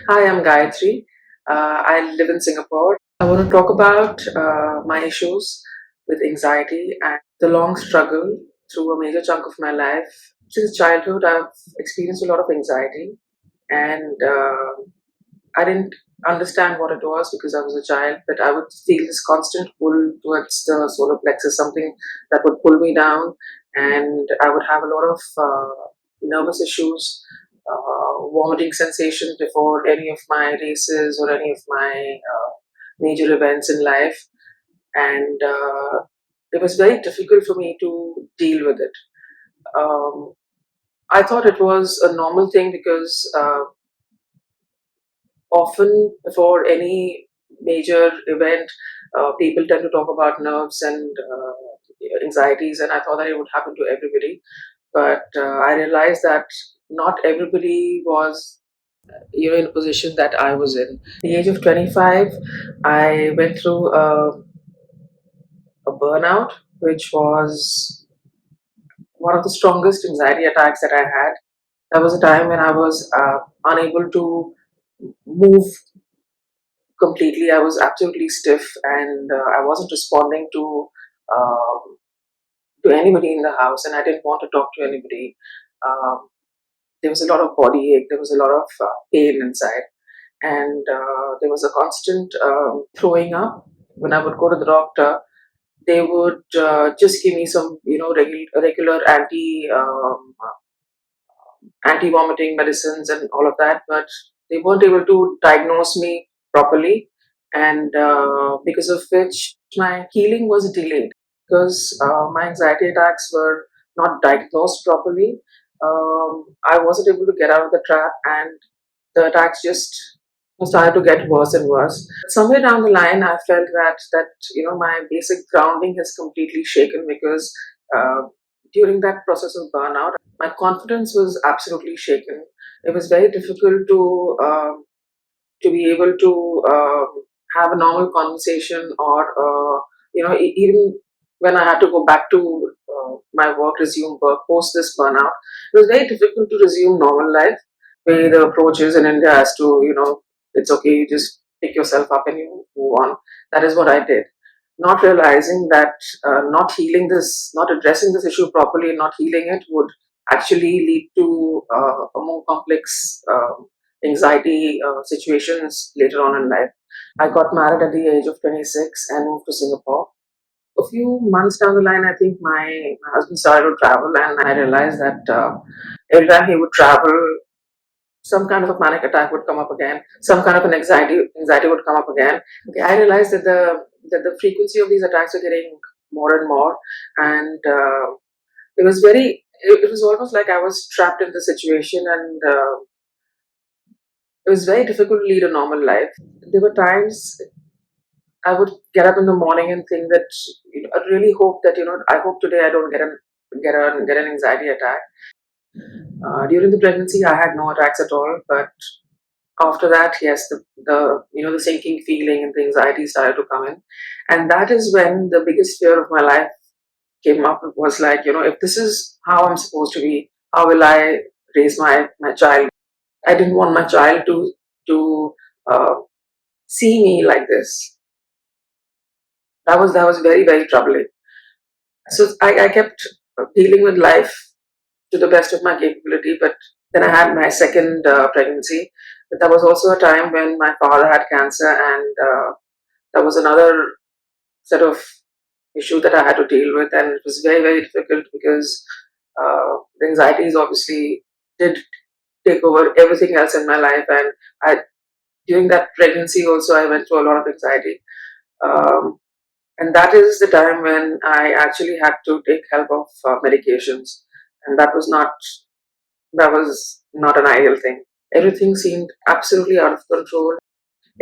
Hi, I'm Gayatri. I live in Singapore. I want to talk about my issues with anxiety and the long struggle through a major chunk of my life. Since childhood, I've experienced a lot of anxiety, and I didn't understand what it was because I was a child, but I would feel this constant pull towards the solar plexus, something that would pull me down, and I would have a lot of nervous issues, vomiting sensations before any of my races or any of my major events in life, and it was very difficult for me to deal with it. Um, I thought it was a normal thing because often before any major event, people tend to talk about nerves and anxieties, and I thought that it would happen to everybody. But I realized that not everybody was, in a position that I was in. At the age of 25, I went through a burnout, which was one of the strongest anxiety attacks that I had. There was a time when I was unable to move completely. I was absolutely stiff, and I wasn't responding um, to anybody in the house, and I didn't want to talk to anybody. Um, there was a lot of body ache. There was a lot of pain inside, and there was a constant throwing up. When I would go to the doctor, they would just give me some, regular anti vomiting medicines and all of that, but they weren't able to diagnose me properly, and because of which my healing was delayed because my anxiety attacks were not diagnosed properly. I wasn't able to get out of the trap, and the attacks just started to get worse and worse. Somewhere down the line, I felt that my basic grounding has completely shaken because uh, during that process of burnout, my confidence was absolutely shaken. It was very difficult to be able to have a normal conversation, or even when I had to go back to my work, resume work post this burnout, it was very difficult to resume normal life. Where the approach is in India as to, it's okay, you just pick yourself up and you move on. That is what I did, not realizing that not healing this, not addressing this issue properly, and not healing it would actually lead to a more complex anxiety situations later on in life. I got married at the age of 26 and moved to Singapore. A few months down the line, I think my husband started to travel, and I realized that every time he would travel, some kind of a panic attack would come up again, some kind of an anxiety would come up again. Okay, I realized that the frequency of these attacks were getting more and more, and it was almost like I was trapped in the situation, and it was very difficult to lead a normal life. There were times I would get up in the morning and think that, I really hope that, I hope today I don't get an anxiety attack. During the pregnancy, I had no attacks at all, but after that, yes, the sinking feeling and the anxiety started to come in, and that is when the biggest fear of my life came up. It was like, if this is how I'm supposed to be, how will I raise my child? I didn't want my child to uh, see me like this. That was very, very troubling. So I kept dealing with life to the best of my capability. But then I had my second pregnancy. But that was also a time when my father had cancer, and that was another set of issue that I had to deal with, and it was very, very difficult because the anxieties obviously did take over everything else in my life, and I during that pregnancy also I went through a lot of anxiety. Um, and that is the time when I actually had to take help of medications, and that was not an ideal thing. Everything seemed absolutely out of control.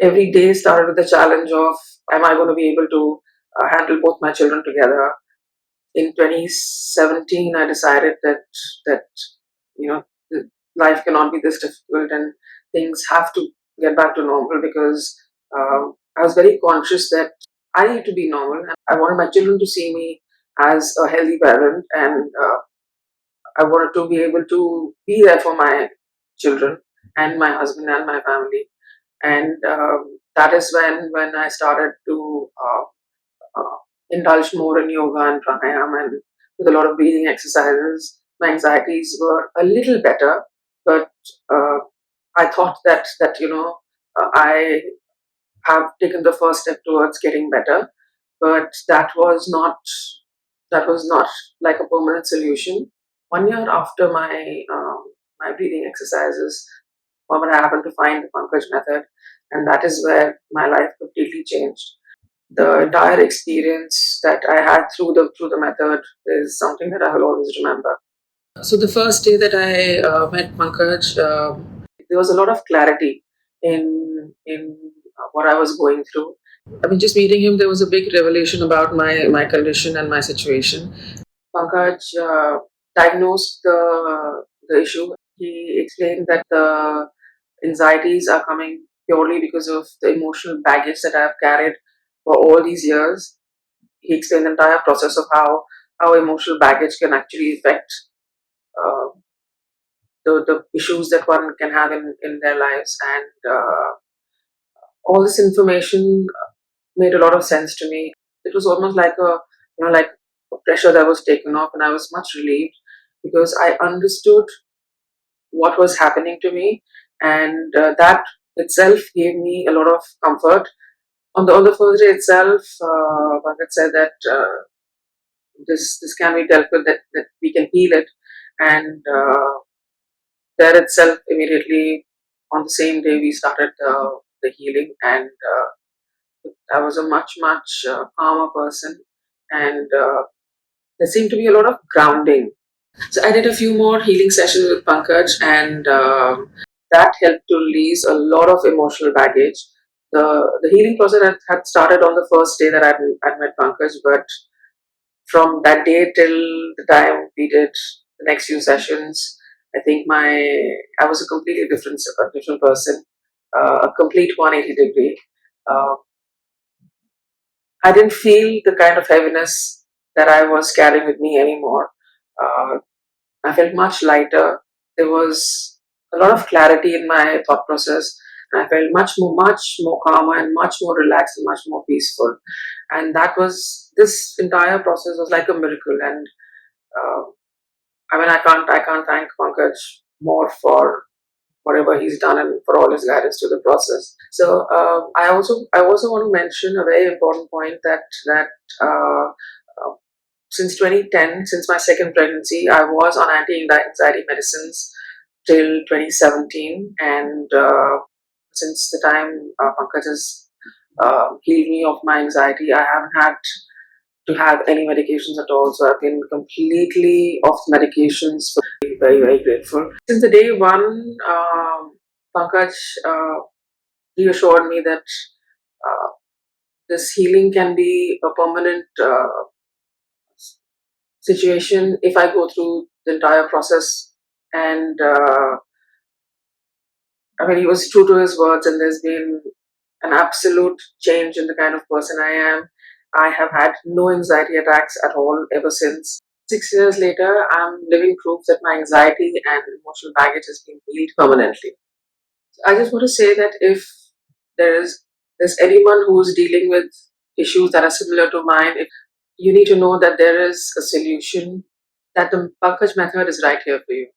Every day started with the challenge of, am I going to be able to handle both my children together? In 2017, I decided that you know life cannot be this difficult, and things have to get back to normal because I was very conscious that I need to be normal, and I wanted my children to see me as a healthy parent, and I wanted to be able to be there for my children and my husband and my family. and that is when I started to indulge more in yoga and pranayama and with a lot of breathing exercises. My anxieties were a little better, but uh, I thought that I have taken the first step towards getting better, but that was not like a permanent solution. 1 year after my breathing exercises, when I happened to find the Pankaj method, and that is where my life completely changed. The entire experience that I had through the method is something that I will always remember. So the first day that I met Pankaj, there was a lot of clarity in what I was going through. I mean, just meeting him, there was a big revelation about my condition and my situation. Pankaj diagnosed the issue. He explained that the anxieties are coming purely because of the emotional baggage that I've carried for all these years. He explained the entire process of how emotional baggage can actually affect uh, the issues that one can have in their lives. And all this information made a lot of sense to me. It was almost like like a pressure that was taken off, and I was much relieved because I understood what was happening to me, and that itself gave me a lot of comfort. On the first day itself, Bhagat said that this can be dealt with, that we can heal it, and there itself immediately on the same day we started the healing, and I was a much calmer person, and there seemed to be a lot of grounding. So I did a few more healing sessions with Pankaj, and that helped to release a lot of emotional baggage. The healing process had started on the first day that I'd met Pankaj, but from that day till the time we did the next few sessions, I think I was a completely different person, a complete 180 degree. Uh, I didn't feel the kind of heaviness that I was carrying with me anymore. Uh, I felt much lighter. There was a lot of clarity in my thought process. I felt much more calmer and much more relaxed and much more peaceful. And this entire process was like a miracle. And uh, I mean, I can't thank Pankaj more for whatever he's done and for all his guidance to the process. So I also want to mention a very important point that uh, uh, since 2010, since my second pregnancy, I was on anti-anxiety medicines till 2017, and since the time Pankaj has healed me of my anxiety, I haven't had to have any medications at all. So I've been completely off medications. So very, very grateful. Since the day one, Pankaj reassured me that uh, this healing can be a permanent situation if I go through the entire process. And I mean, he was true to his words, and there's been an absolute change in the kind of person I am. I have had no anxiety attacks at all ever since. 6 years later, I'm living proof that my anxiety and emotional baggage has been healed permanently. I just want to say that if there's anyone who's dealing with issues that are similar to mine, you need to know that there is a solution, that the Pankaj method is right here for you.